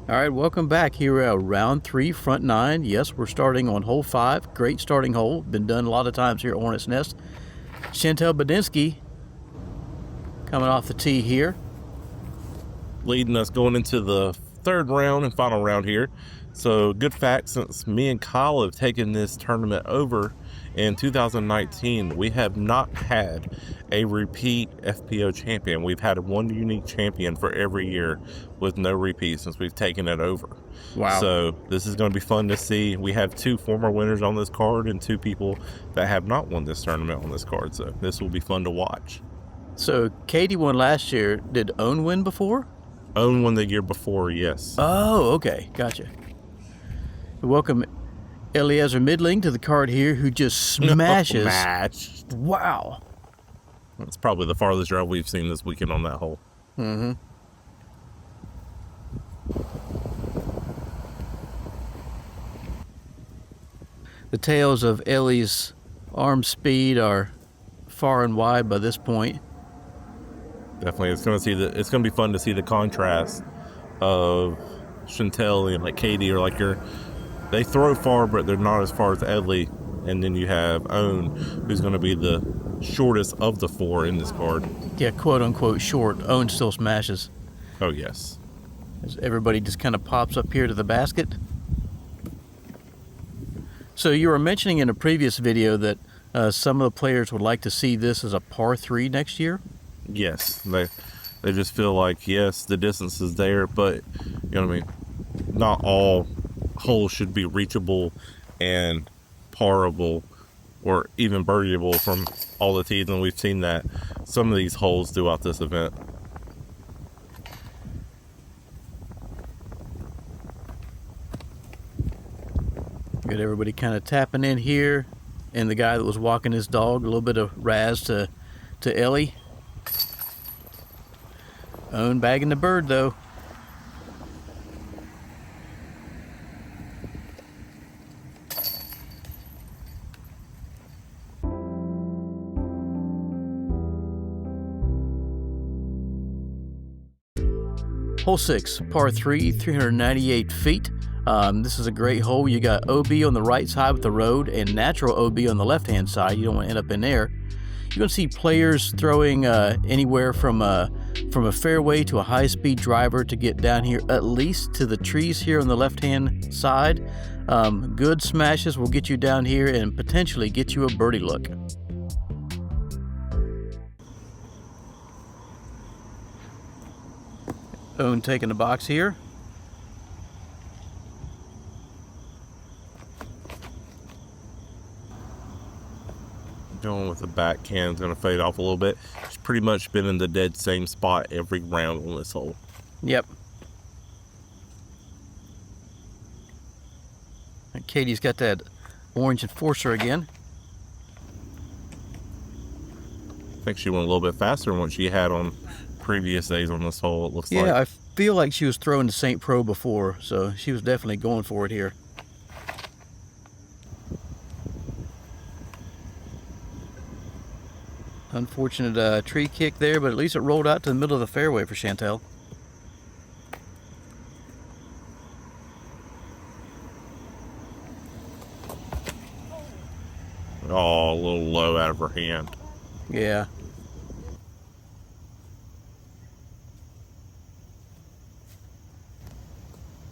All right, welcome back here at round 3, front 9. Yes, we're starting on hole 5. Great starting hole. Been done a lot of times here at Hornets Nest. Chantel Budinsky coming off the tee here. Leading us going into the third round and final round here. So, good fact, since me and Kyle have taken this tournament over in 2019, we have not had a repeat FPO champion. We've had one unique champion for every year with no repeat since we've taken it over. Wow. So, this is going to be fun to see. We have 2 former winners on this card and 2 people that have not won this tournament on this card. So, this will be fun to watch. So, Keiti won last year. Did Owen win before? Owen won the year before, yes. Oh, okay. Gotcha. Welcome Eliezra Midtlyng to the card here, who just smashes. Smashed. Wow. That's probably the farthest drive we've seen this weekend on that hole. Mm-hmm. The tails of Ellie's arm speed are far and wide by this point. Definitely, it's going to be fun to see the contrast of Chantel and like Keiti, or like they throw far, but they're not as far as Ellie. And then you have Owen, who's going to be the shortest of the 4 in this card. Yeah, quote unquote short. Owen still smashes. Oh yes. As everybody just kind of pops up here to the basket. So you were mentioning in a previous video that some of the players would like to see this as a par 3 next year. Yes, they just feel like, yes, the distance is there, but you know what I mean, not all holes should be reachable and parable or even birdieable from all the tees, and we've seen that some of these holes throughout this event. Got everybody kind of tapping in here, and the guy that was walking his dog, a little bit of razz to Ellie. Owen bagging the bird though. Hole 6, par 3, 398 feet. This is a great hole. You got OB on the right side with the road and natural OB on the left-hand side. You don't want to end up in there. You're going to see players throwing anywhere from a fairway to a high-speed driver to get down here, at least to the trees here on the left-hand side. Good smashes will get you down here and potentially get you a birdie look. Owen taking the box here. Going with the backhand, going to fade off a little bit. She's pretty much been in the dead same spot every round on this hole. Yep. And Keiti's got that orange enforcer again. I think she went a little bit faster than what she had on previous days on this hole, it looks like. Yeah, I feel like she was throwing the St. Pro before, so she was definitely going for it here. Unfortunate tree kick there, but at least it rolled out to the middle of the fairway for Chantel. Oh, a little low out of her hand. Yeah.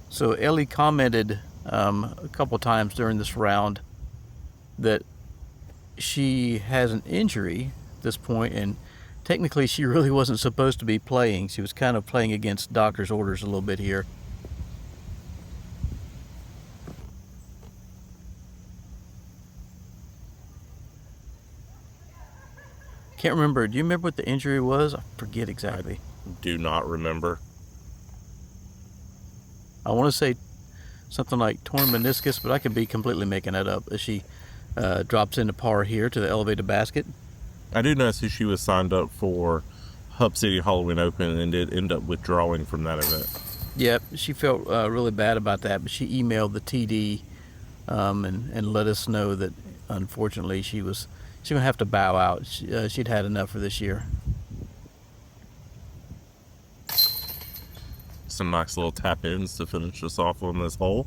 So Ellie commented a couple times during this round that she has an injury at this point, and technically she really wasn't supposed to be playing. She was kind of playing against doctor's orders a little bit here. Can't remember. Do you remember what the injury was? I forget exactly. I do not remember. I want to say something like torn meniscus, but I could be completely making that up as she drops into par here to the elevated basket. I do notice that she was signed up for Hub City Halloween Open and did end up withdrawing from that event. Yep, she felt really bad about that, but she emailed the TD and let us know that unfortunately she's going to have to bow out. She'd had enough for this year. Some nice little tap ins to finish us off on this hole.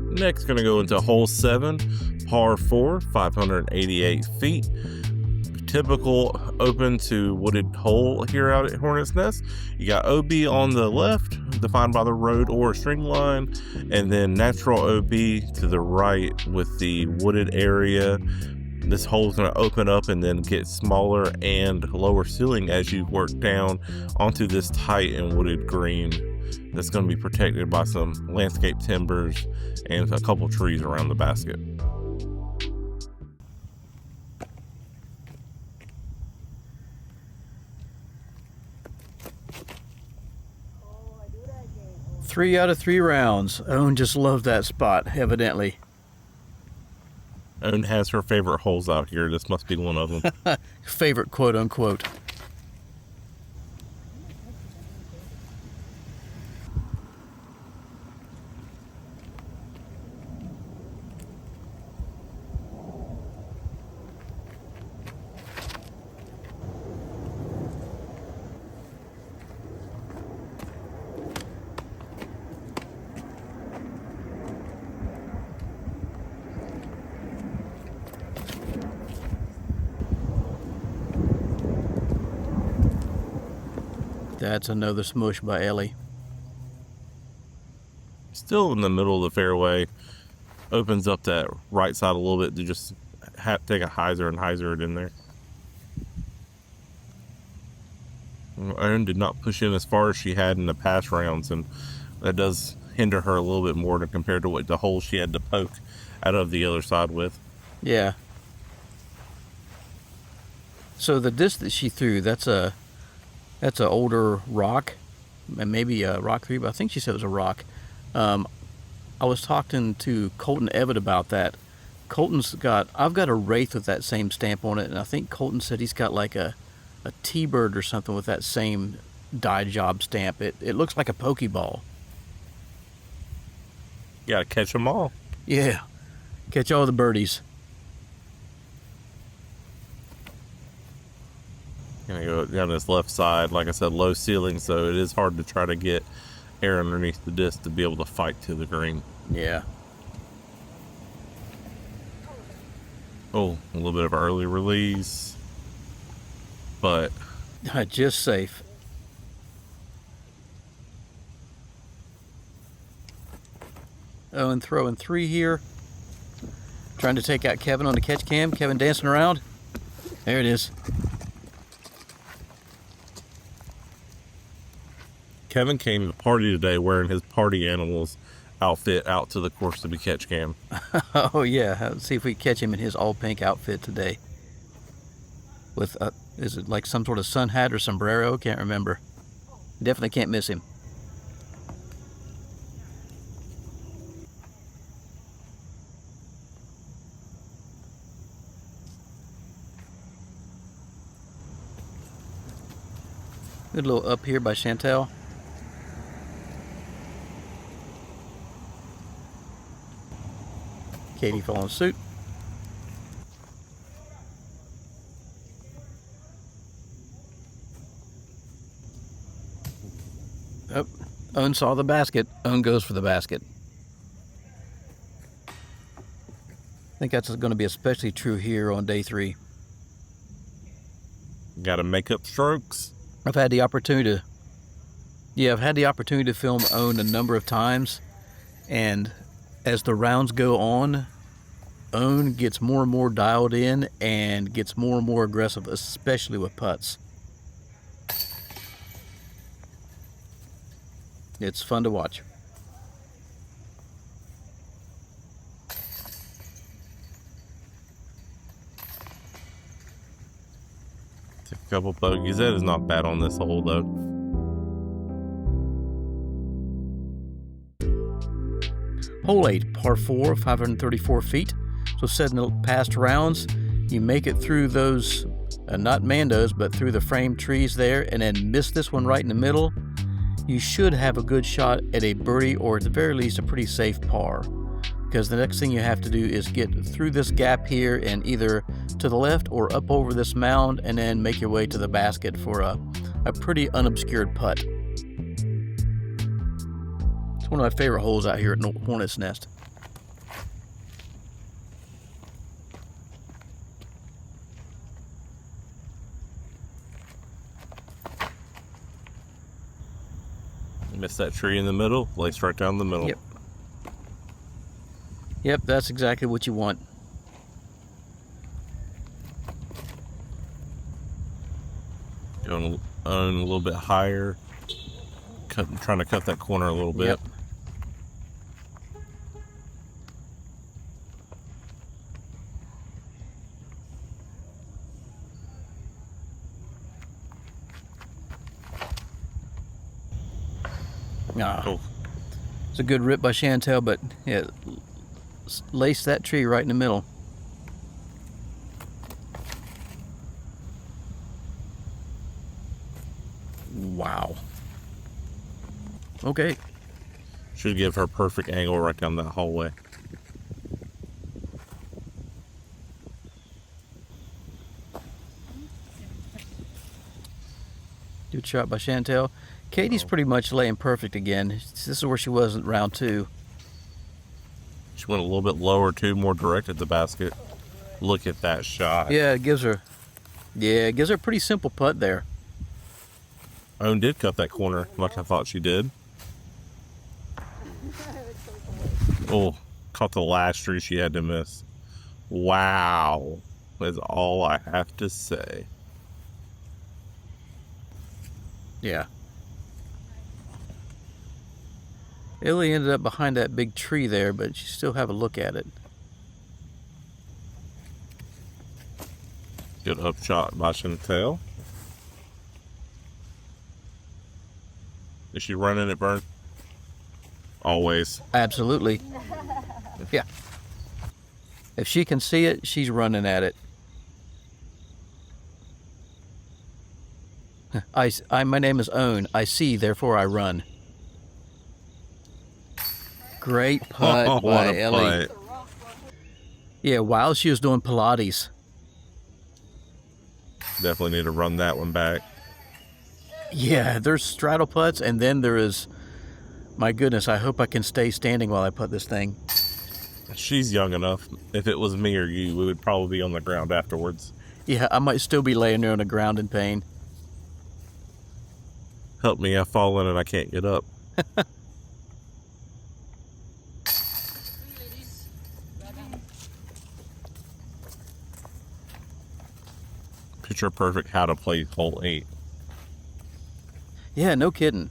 Next, going to go into hole 7, par 4, 588 feet. Typical open to wooded hole here out at Hornets Nest. You got OB on the left, defined by the road or string line, and then natural OB to the right with the wooded area. This hole is going to open up and then get smaller and lower ceiling as you work down onto this tight and wooded green that's going to be protected by some landscape timbers and a couple trees around the basket. Three out of 3 rounds. Owen just loved that spot, evidently. Owen has her favorite holes out here. This must be one of them. Favorite, quote unquote. That's another smush by Ellie. Still in the middle of the fairway. Opens up that right side a little bit to just take a hyzer and hyzer it in there. Erin did not push in as far as she had in the past rounds, and that does hinder her a little bit more compared to what the hole she had to poke out of the other side with. Yeah. So the disc that she threw, that's an older rock, and maybe a rock 3, but I think she said it was a rock. I was talking to Colton Evett about that. I've got a Wraith with that same stamp on it, and I think Colton said he's got like a T-Bird or something with that same dye job stamp. It looks like a Pokeball. You gotta catch them all. Yeah, catch all the birdies. Gonna go down this left side. Like I said, low ceiling, so it is hard to try to get air underneath the disc to be able to fight to the green. Yeah. Oh, a little bit of early release, but just safe. Oh, and throwing 3 here. Trying to take out Kevin on the catch cam. Kevin dancing around. There it is. Kevin came to the party today wearing his party animals outfit out to the course to be catch cam. Oh yeah, let's see if we catch him in his all pink outfit today. With is it like some sort of sun hat or sombrero? Can't remember. Definitely can't miss him. Good little up here by Chantel. Keiti following suit. Oh, Owen saw the basket. Owen goes for the basket. I think that's going to be especially true here on day 3. Got to make up strokes. I've had the opportunity to film Owen a number of times, and as the rounds go on, Owen gets more and more dialed in and gets more and more aggressive, especially with putts. It's fun to watch. Took a couple bogeys. That is not bad on this hole, though. Hole 8, par 4, 534 feet. So said in the past rounds, you make it through those, not Mandos, but through the framed trees there, and then miss this one right in the middle, you should have a good shot at a birdie, or at the very least a pretty safe par. because the next thing you have to do is get through this gap here and either to the left or up over this mound and then make your way to the basket for a pretty unobscured putt. It's one of my favorite holes out here at Hornets Nest. Miss that tree in the middle, lace right down the middle. Yep. Yep, that's exactly what you want. Going a little bit higher, trying to cut that corner a little bit. Yep. Cool. It's a good rip by Chantel, but yeah, lace that tree right in the middle. Wow. Okay. Should give her perfect angle right down that hallway. Good shot by Chantel. Keiti's pretty much laying perfect again. This is where she was in round 2. She went a little bit lower too, more direct at the basket. Look at that shot. Yeah, it gives her a pretty simple putt there. Owen did cut that corner like I thought she did. Oh, caught the last tree she had to miss. Wow, is all I have to say. Yeah. Ellie ended up behind that big tree there, but you still have a look at it. Good up shot by Chantel. Is she running it, Vern? Always. Absolutely. Yeah. If she can see it, she's running at it. My name is Owen. I see, therefore I run. Great putt by Ellie. Putt. Yeah, while she was doing Pilates. Definitely need to run that one back. Yeah, there's straddle putts, and then there is, my goodness, I hope I can stay standing while I putt this thing. She's young enough. If it was me or you, we would probably be on the ground afterwards. Yeah, I might still be laying there on the ground in pain. Help me, I've fallen and I can't get up. Picture perfect how to play hole 8. Yeah, no kidding.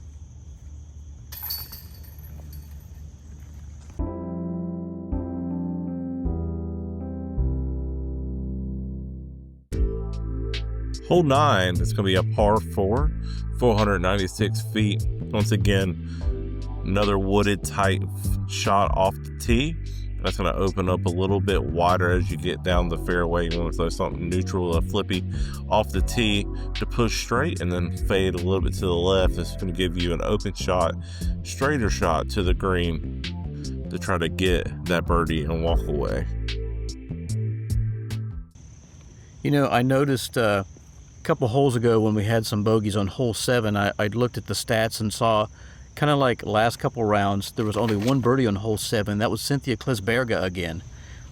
Hole 9 is going to be a par 4, 496 feet. Once again, another wooded tight shot off the tee. That's going to open up a little bit wider as you get down the fairway. You want to throw something neutral, a flippy off the tee to push straight and then fade a little bit to the left. This is going to give you an open shot, straighter shot to the green to try to get that birdie and walk away. You know, I noticed a couple holes ago when we had some bogeys on hole 7, I looked at the stats and saw, kind of like last couple rounds, there was only one birdie on hole 7. That was Cynthia Klisberga again.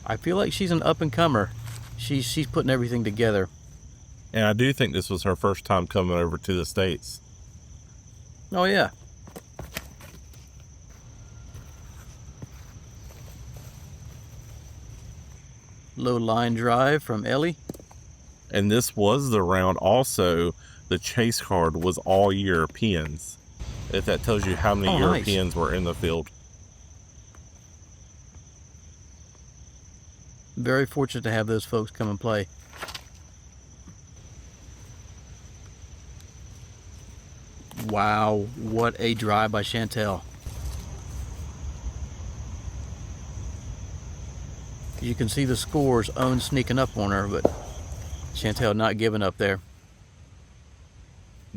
I feel like she's an up-and-comer. She's putting everything together. And I do think this was her first time coming over to the States. Oh, yeah. Low line drive from Ellie. And this was the round also, the chase card was all Europeans. If that tells you how many Europeans were in the field. Very fortunate to have those folks come and play. Wow, what a drive by Chantel. You can see the scores, Owen sneaking up on her, but Chantel not giving up there.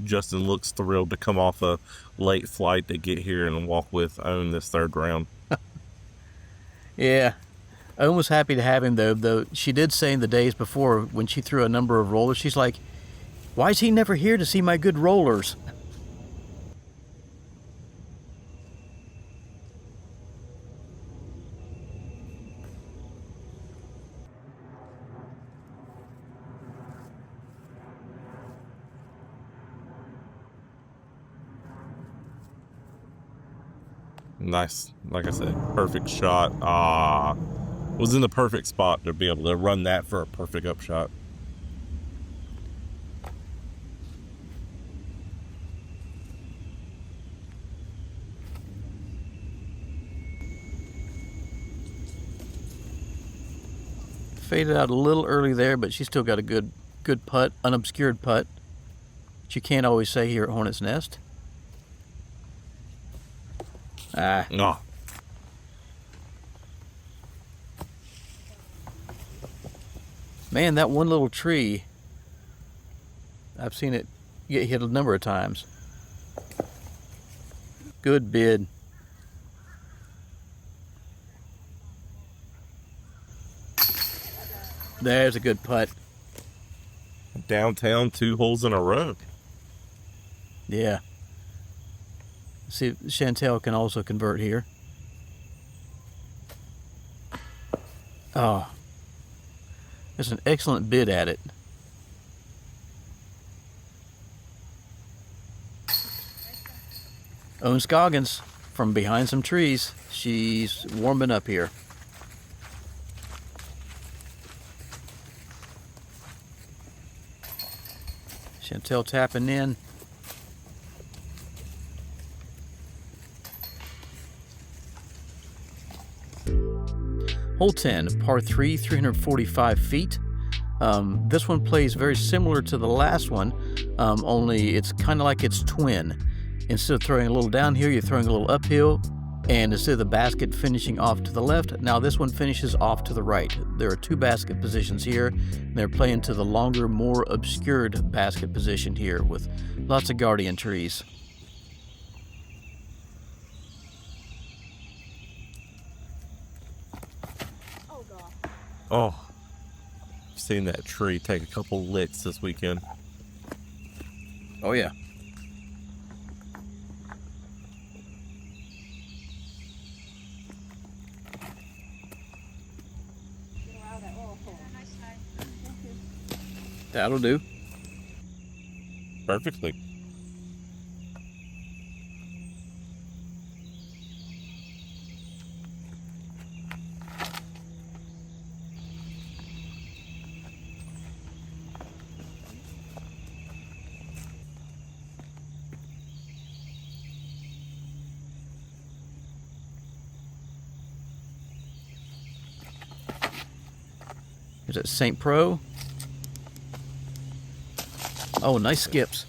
Justin looks thrilled to come off a late flight to get here and walk with Owen this third round. Yeah. Owen was happy to have him, though she did say in the days before when she threw a number of rollers, she's like, why is he never here to see my good rollers? Nice. Like I said, perfect shot. Was in the perfect spot to be able to run that for a perfect upshot. Faded out a little early there, but she's still got a good putt, unobscured putt, which you can't always say here at Hornets Nest. Oh. Man, that one little tree, I've seen it get hit a number of times. Good bid. There's a good putt. Downtown, 2 holes in a row. Yeah. See if Chantel can also convert here. Oh. That's an excellent bid at it. Owen Scoggins from behind some trees. She's warming up here. Chantel tapping in. Hole 10, par 3, 345 feet. This one plays very similar to the last one, only it's kind of like its twin. Instead of throwing a little down here, you're throwing a little uphill, and instead of the basket finishing off to the left, now this one finishes off to the right. There are 2 basket positions here, and they're playing to the longer, more obscured basket position here with lots of guardian trees. Oh, I've seen that tree take a couple licks this weekend. Oh yeah. That'll do. Perfectly. Is it St. Pro? Oh, nice skips.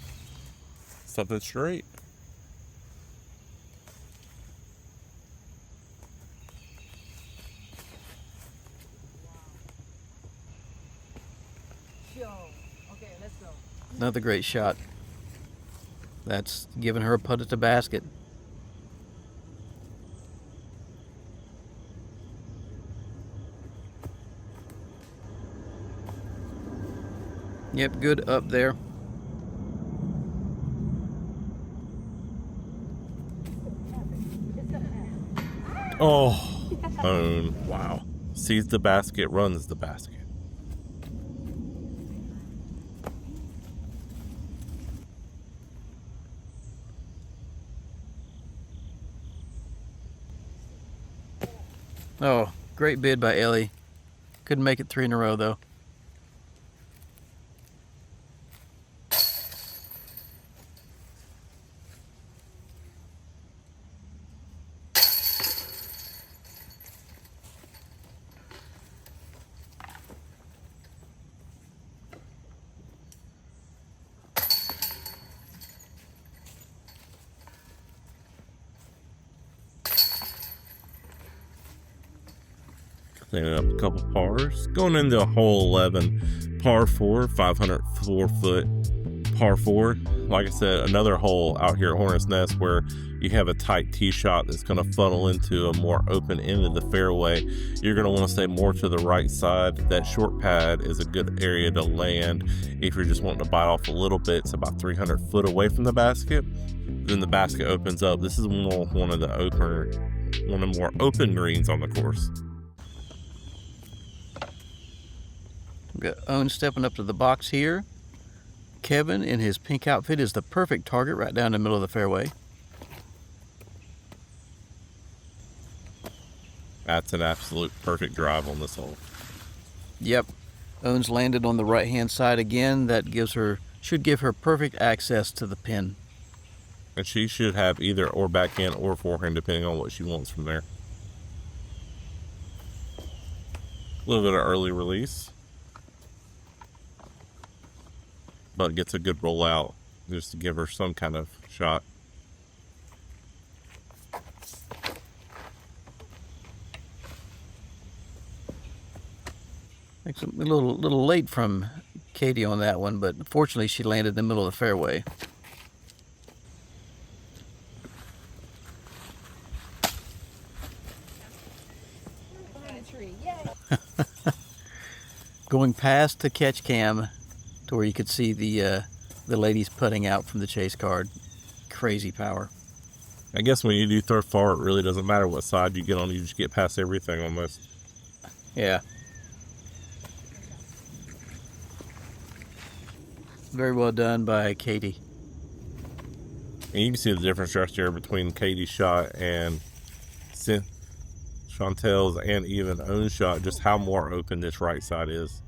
Something straight. Okay, let's go. Another great shot. That's giving her a putt at the basket. Yep, good up there. Oh, wow. Sees the basket, runs the basket. Oh, great bid by Ellie. Couldn't make it 3 in a row, though. Cleaning up a couple pars. Going into hole 11, par 4, 504 foot par 4. like I said, another hole out here at Hornets Nest where you have a tight tee shot that's going to funnel into a more open end of the fairway. You're going to want to stay more to the right side. That short pad is a good area to land if you're just wanting to bite off a little bit. It's about 300 foot away from the basket. Then the basket opens up. This is one of the more open greens on the course. We've got Owen stepping up to the box here. Kevin in his pink outfit is the perfect target right down the middle of the fairway. That's an absolute perfect drive on this hole. Yep. Owen's landed on the right-hand side again. That should give her perfect access to the pin. And she should have either or backhand or forehand depending on what she wants from there. A little bit of early release. But gets a good rollout just to give her some kind of shot. It's a little late from Keiti on that one, but fortunately she landed in the middle of the fairway. Going past the catch cam to where you could see the ladies putting out from the chase card. Crazy power. I guess when you do throw far, it really doesn't matter what side you get on. You just get past everything almost. Yeah. Very well done by Keiti. And you can see the difference right there between Keiti's shot and Chantel's and even Owen's shot, just how more open this right side is.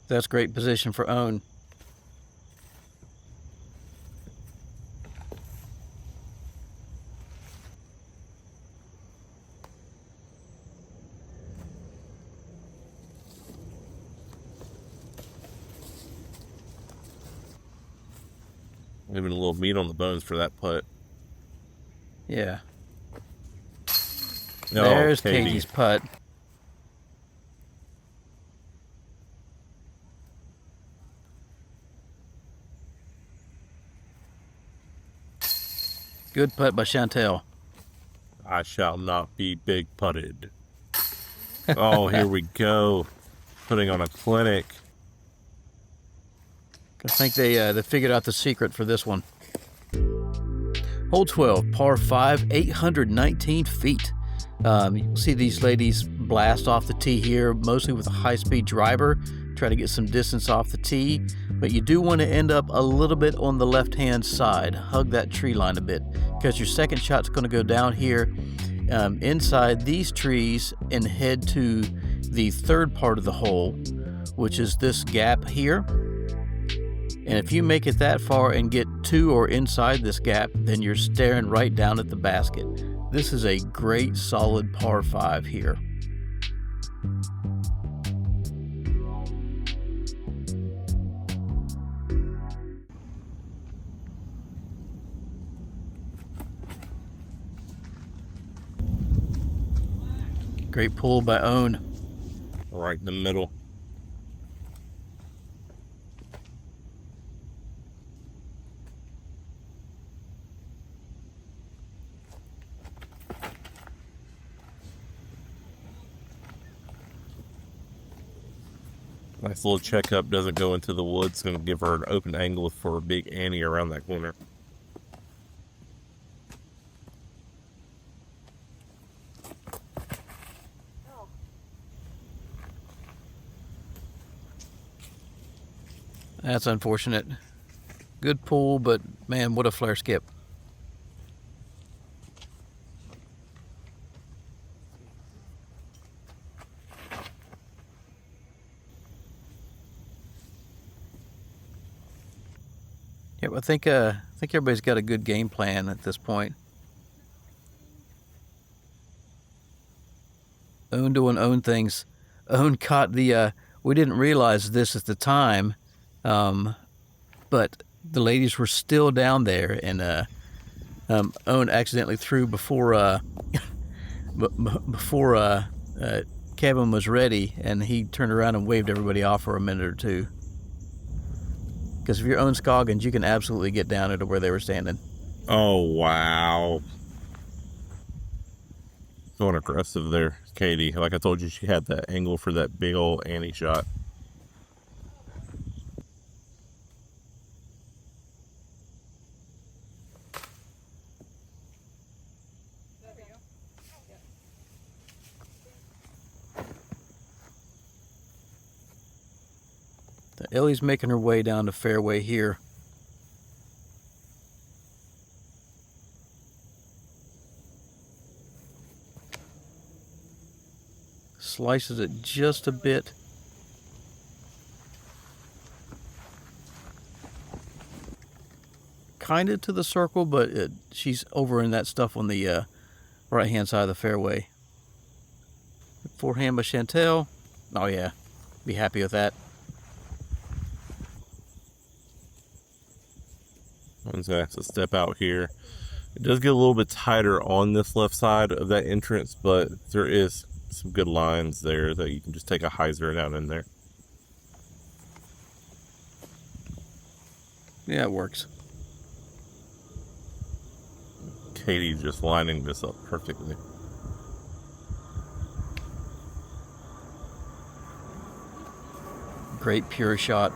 That's great position for Owen. Leaving a little meat on the bones for that putt. Yeah. Oh, there's Keiti. Keiti's putt. Good putt by Chantel. I shall not be big putted. Oh, here we go. Putting on a clinic. I think they figured out the secret for this one. Hole 12, par 5, 819 feet. You'll see these ladies blast off the tee here, mostly with a high-speed driver, try to get some distance off the tee, but you do want to end up a little bit on the left-hand side, hug that tree line a bit, because your second shot's going to go down here inside these trees and head to the third part of the hole, which is this gap here. And if you make it that far and get to or inside this gap, then you're staring right down at the basket. This is a great solid par 5 here. Great pull by Owen. Right in the middle. Nice little checkup, doesn't go into the woods. Going to give her an open angle for a big Annie around that corner. That's unfortunate. Good pull, but man, what a flare skip. Yep, I think everybody's got a good game plan at this point. Owen doing Owen things. Owen caught the. We didn't realize this at the time, but the ladies were still down there, and Owen accidentally threw before Kevin was ready, and he turned around and waved everybody off for a minute or two. Because if you're on Scoggins, you can absolutely get down into where they were standing. Oh, wow. Going aggressive there, Keiti. Like I told you, she had that angle for that big old Annie shot. Ellie's making her way down the fairway here. Slices it just a bit. Kind of to the circle, but she's over in that stuff on the right-hand side of the fairway. Forehand by Chantel. Oh yeah, be happy with that. One's gonna have to step out here. It does get a little bit tighter on this left side of that entrance, but there is some good lines there that you can just take a hyzer down in there. Yeah, it works. Keiti just lining this up perfectly. Great pure shot.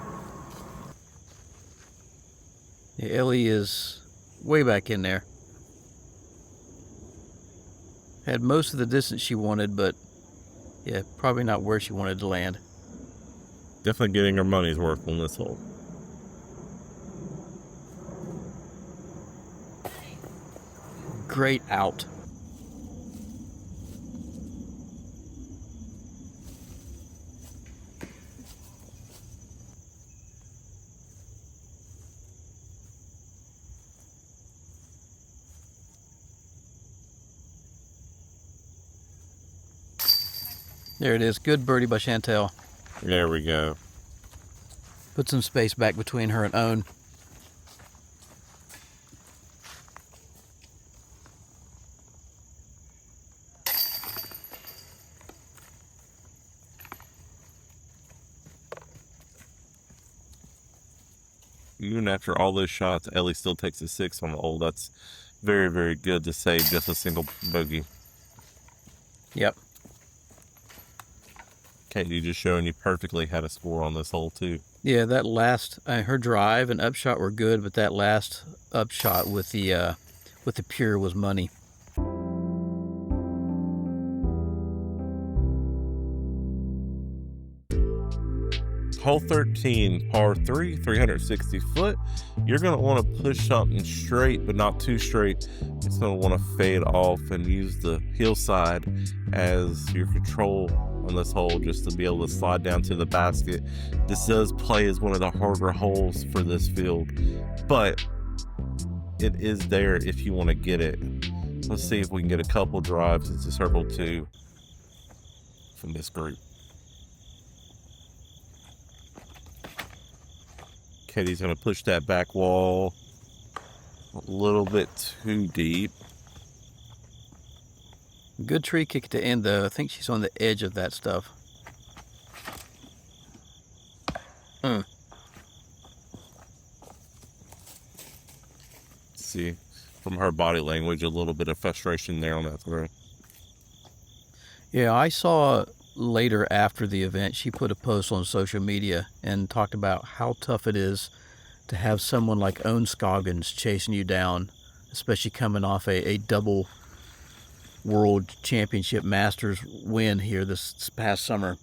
Yeah, Ellie is way back in there. Had most of the distance she wanted, but yeah, probably not where she wanted to land. Definitely getting her money's worth on this hole. Great out. There it is. Good birdie by Chantel. There we go. Put some space back between her and Owen. Even after all those shots, Ellie still takes a 6 on the hole. That's very, very good to save just a single bogey. Yep. Keiti just showing you perfectly how to score on this hole too. Yeah, that last her drive and upshot were good, but that last upshot with the pure was money. Hole 13, par 3, 360 foot. You're going to want to push something straight, but not too straight. It's going to want to fade off and use the hillside as your control on this hole, just to be able to slide down to the basket. This does play as one of the harder holes for this field, but it is there if you want to get it. Let's see if we can get a couple drives into circle 2 from this group. Keiti's going to push that back wall a little bit too deep. Good tree kick to end, though. I think she's on the edge of that stuff. See, from her body language, a little bit of frustration there on that throw. Yeah, I saw later after the event, she put a post on social media and talked about how tough it is to have someone like Owen Scoggins chasing you down, especially coming off a double World Championship Masters win here this past summer.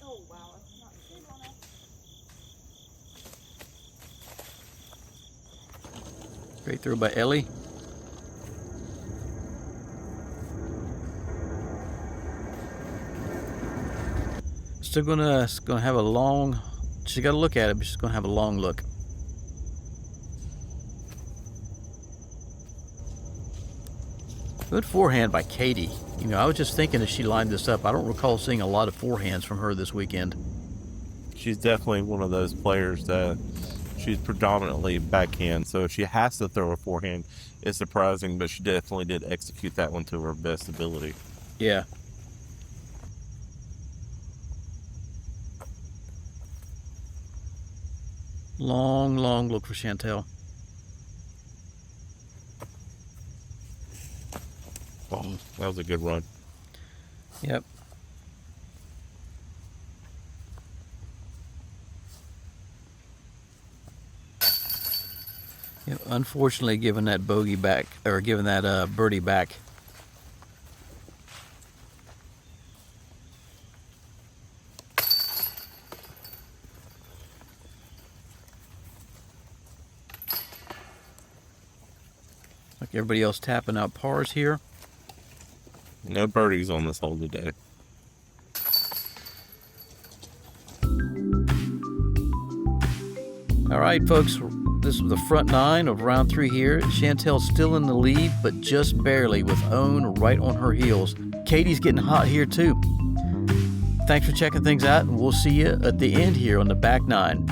Oh, wow. That's not good on us. Great throw by Ellie. Still gonna have a long. She's got to look at it, but she's gonna have a long look. Good forehand by Keiti. You know, I was just thinking as she lined this up, I don't recall seeing a lot of forehands from her this weekend. She's definitely one of those players that she's predominantly backhand, so she has to throw a forehand. It's surprising, but she definitely did execute that one to her best ability. Yeah. Long, long look for Chantel. Oh, that was a good run. Yep. Yep. Unfortunately, giving that bogey back, or giving that birdie back. Like everybody else tapping out pars here. No birdies on this hole today. All right, folks, this is the front nine of round 3 here. Chantel's still in the lead, but just barely, with Owen right on her heels. Keiti's getting hot here too. Thanks for checking things out, and we'll see you at the end here on the back nine.